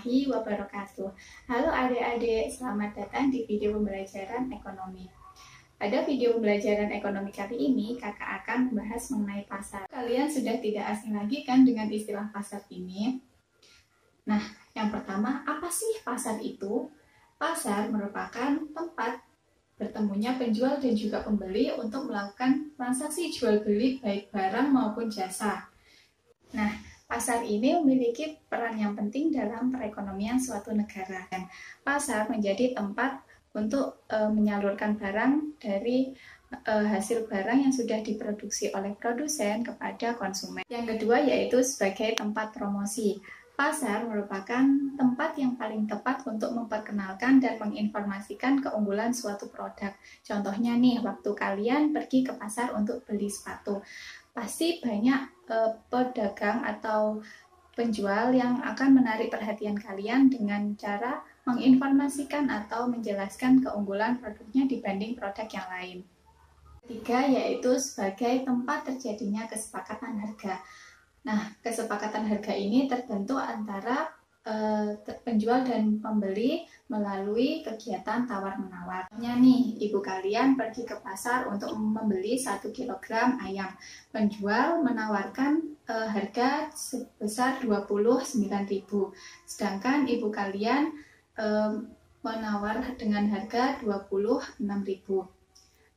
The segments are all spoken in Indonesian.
warahmatullahi wabarakatuh. Halo adik-adik, selamat datang di video pembelajaran ekonomi. Pada video pembelajaran ekonomi kali ini, kakak akan membahas mengenai pasar. Kalian sudah tidak asing lagi kan dengan istilah pasar ini? Nah, yang pertama, apa sih pasar itu? Pasar merupakan tempat bertemunya penjual dan juga pembeli untuk melakukan transaksi jual beli baik barang maupun jasa. Nah, pasar ini memiliki peran yang penting dalam perekonomian suatu negara. Pasar menjadi tempat untuk menyalurkan barang dari hasil barang yang sudah diproduksi oleh produsen kepada konsumen. Yang kedua yaitu sebagai tempat promosi. Pasar merupakan tempat yang paling tepat untuk memperkenalkan dan menginformasikan keunggulan suatu produk. Contohnya nih, waktu kalian pergi ke pasar untuk beli sepatu, pasti banyak pedagang atau penjual yang akan menarik perhatian kalian dengan cara menginformasikan atau menjelaskan keunggulan produknya dibanding produk yang lain. Ketiga yaitu sebagai tempat terjadinya kesepakatan harga. Nah, kesepakatan harga ini terbentuk antara penjual dan pembeli melalui kegiatan tawar-menawar. Nih, ibu kalian pergi ke pasar untuk membeli 1 kg ayam. Penjual menawarkan harga sebesar 29.000, sedangkan ibu kalian menawar dengan harga 26.000.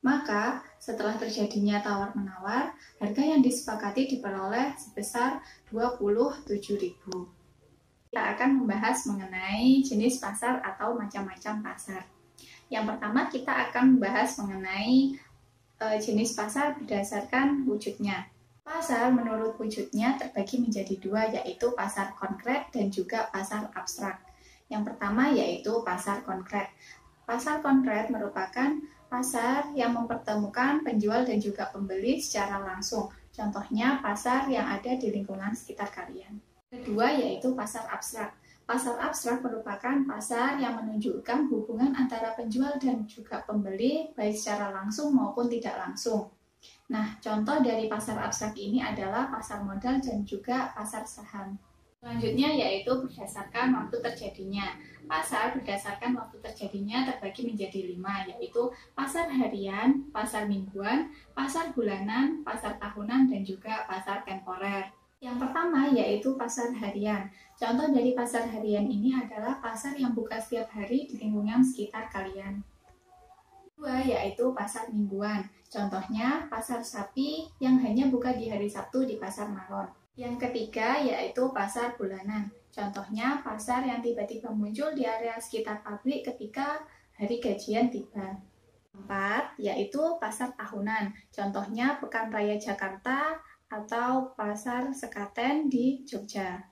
Maka, setelah terjadinya tawar-menawar, harga yang disepakati diperoleh sebesar 27.000. Kita akan membahas mengenai jenis pasar atau macam-macam pasar. Yang pertama, kita akan membahas mengenai jenis pasar berdasarkan wujudnya. Pasar menurut wujudnya terbagi menjadi dua, yaitu pasar konkret dan juga pasar abstrak. Yang pertama yaitu pasar konkret. Pasar konkret merupakan pasar yang mempertemukan penjual dan juga pembeli secara langsung. Contohnya pasar yang ada di lingkungan sekitar kalian. Kedua yaitu pasar abstrak. Pasar abstrak merupakan pasar yang menunjukkan hubungan antara penjual dan juga pembeli baik secara langsung maupun tidak langsung. Nah, contoh dari pasar abstrak ini adalah pasar modal dan juga pasar saham. Selanjutnya yaitu berdasarkan waktu terjadinya. Pasar berdasarkan waktu terjadinya terbagi menjadi 5, yaitu pasar harian, pasar mingguan, pasar bulanan, pasar tahunan, dan juga pasar temporer. Yang pertama yaitu pasar harian. Contoh dari pasar harian ini adalah pasar yang buka setiap hari di lingkungan sekitar kalian. Kedua yaitu pasar mingguan. Contohnya pasar sapi yang hanya buka di hari Sabtu di pasar Maron. Yang ketiga yaitu pasar bulanan. Contohnya pasar yang tiba-tiba muncul di area sekitar pabrik ketika hari gajian tiba. Keempat yaitu pasar tahunan. Contohnya Pekan Raya Jakarta atau pasar Sekaten di Jogja.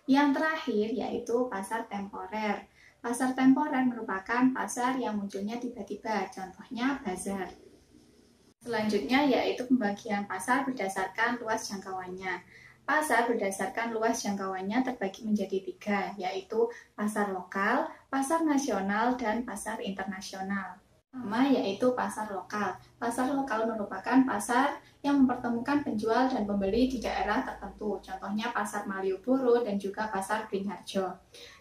Yang terakhir yaitu pasar temporer. Pasar temporer merupakan pasar yang munculnya tiba-tiba. Contohnya bazar. Selanjutnya yaitu pembagian pasar berdasarkan luas jangkauannya. Pasar berdasarkan luas jangkauannya terbagi menjadi 3, yaitu pasar lokal, pasar nasional, dan pasar internasional. Pertama yaitu pasar lokal. Pasar lokal merupakan pasar yang mempertemukan penjual dan pembeli di daerah tertentu. Contohnya pasar Malioboro dan juga pasar Beringharjo.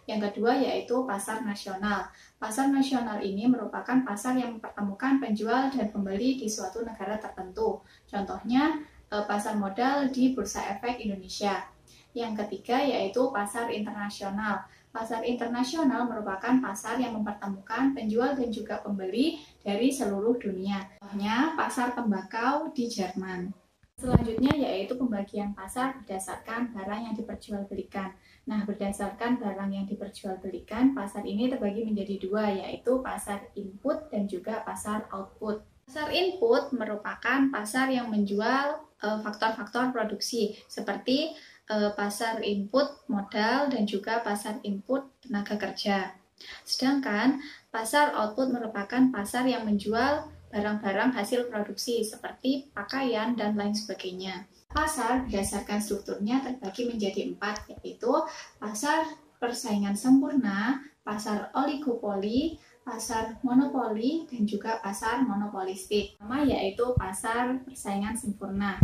Yang kedua yaitu pasar nasional. Pasar nasional ini merupakan pasar yang mempertemukan penjual dan pembeli di suatu negara tertentu. Contohnya pasar modal di Bursa Efek Indonesia. Yang ketiga yaitu pasar internasional. Pasar internasional merupakan pasar yang mempertemukan penjual dan juga pembeli dari seluruh dunia. Contohnya pasar tembakau di Jerman. Selanjutnya yaitu pembagian pasar berdasarkan barang yang diperjualbelikan. Nah, berdasarkan barang yang diperjualbelikan, pasar ini terbagi menjadi 2, yaitu pasar input dan juga pasar output. Pasar input merupakan pasar yang menjual faktor-faktor produksi seperti pasar input modal dan juga pasar input tenaga kerja. Sedangkan pasar output merupakan pasar yang menjual barang-barang hasil produksi seperti pakaian dan lain sebagainya. Pasar berdasarkan strukturnya terbagi menjadi 4, yaitu pasar persaingan sempurna, pasar oligopoli, pasar monopoli, dan juga pasar monopolistik. Pertama yaitu pasar persaingan sempurna.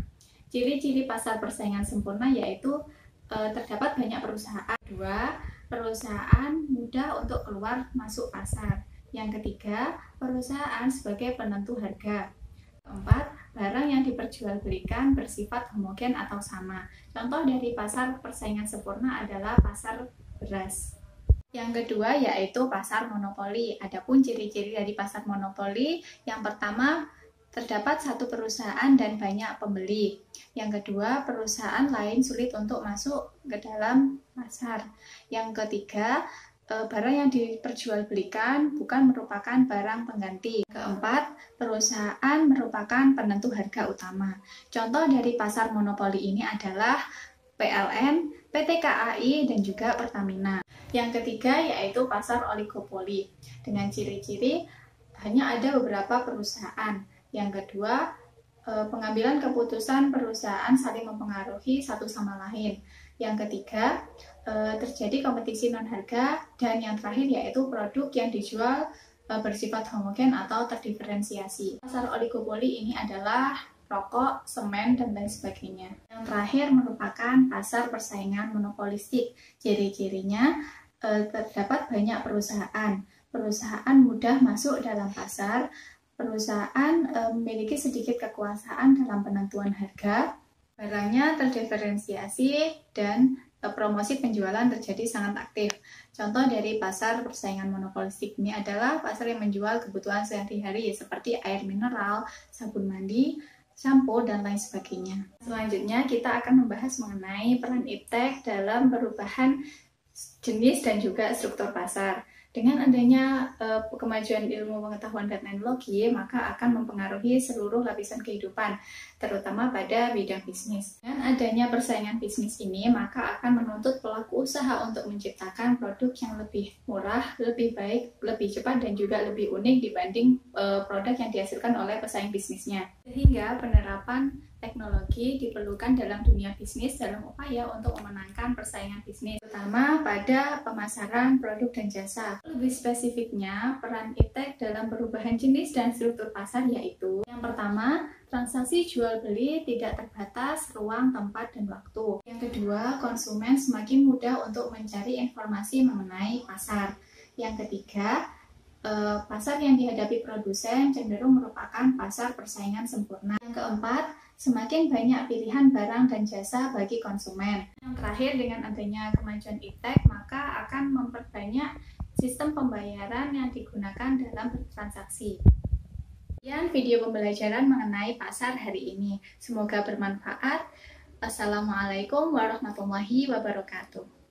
Ciri-ciri pasar persaingan sempurna yaitu terdapat banyak perusahaan. Kedua, perusahaan mudah untuk keluar masuk pasar. Yang ketiga, perusahaan sebagai penentu harga. Keempat, barang yang diperjualbelikan bersifat homogen atau sama. Contoh dari pasar persaingan sempurna adalah pasar beras. Yang kedua yaitu pasar monopoli. Adapun ciri-ciri dari pasar monopoli, yang pertama, terdapat satu perusahaan dan banyak pembeli. Yang kedua, perusahaan lain sulit untuk masuk ke dalam pasar. Yang ketiga, barang yang diperjualbelikan bukan merupakan barang pengganti. Keempat, perusahaan merupakan penentu harga utama. Contoh dari pasar monopoli ini adalah PLN, PT KAI, dan juga Pertamina. Yang ketiga yaitu pasar oligopoli. Dengan ciri-ciri hanya ada beberapa perusahaan. Yang kedua, pengambilan keputusan perusahaan saling mempengaruhi satu sama lain. Yang ketiga, terjadi kompetisi non-harga. Dan yang terakhir yaitu produk yang dijual bersifat homogen atau terdiferensiasi. Pasar oligopoli ini adalah rokok, semen, dan lain sebagainya. Yang terakhir merupakan pasar persaingan monopolistik. Ciri-cirinya terdapat banyak perusahaan. Perusahaan mudah masuk dalam pasar. Perusahaan memiliki sedikit kekuasaan dalam penentuan harga, barangnya terdiferensiasi, dan promosi penjualan terjadi sangat aktif. Contoh dari pasar persaingan monopolistik ini adalah pasar yang menjual kebutuhan sehari-hari seperti air mineral, sabun mandi, shampoo, dan lain sebagainya. Selanjutnya kita akan membahas mengenai peran iptek dalam perubahan jenis dan juga struktur pasar. Dengan adanya kemajuan ilmu pengetahuan dan teknologi, maka akan mempengaruhi seluruh lapisan kehidupan, terutama pada bidang bisnis. Dengan adanya persaingan bisnis ini, maka akan menuntut pelaku usaha untuk menciptakan produk yang lebih murah, lebih baik, lebih cepat, dan juga lebih unik dibanding produk yang dihasilkan oleh pesaing bisnisnya. Sehingga penerapan teknologi diperlukan dalam dunia bisnis dalam upaya untuk memenangkan persaingan bisnis, terutama pada pemasaran produk dan jasa. Lebih spesifiknya, peran iptek dalam perubahan jenis dan struktur pasar yaitu: yang pertama, transaksi jual-beli tidak terbatas ruang, tempat, dan waktu. Yang kedua, konsumen semakin mudah untuk mencari informasi mengenai pasar. Yang ketiga, pasar yang dihadapi produsen cenderung merupakan pasar persaingan sempurna. Yang keempat, semakin banyak pilihan barang dan jasa bagi konsumen. Yang terakhir, dengan adanya kemajuan iptek, maka akan memperbanyak sistem pembayaran yang digunakan dalam bertransaksi. Sekian video pembelajaran mengenai pasar hari ini. Semoga bermanfaat. Assalamualaikum warahmatullahi wabarakatuh.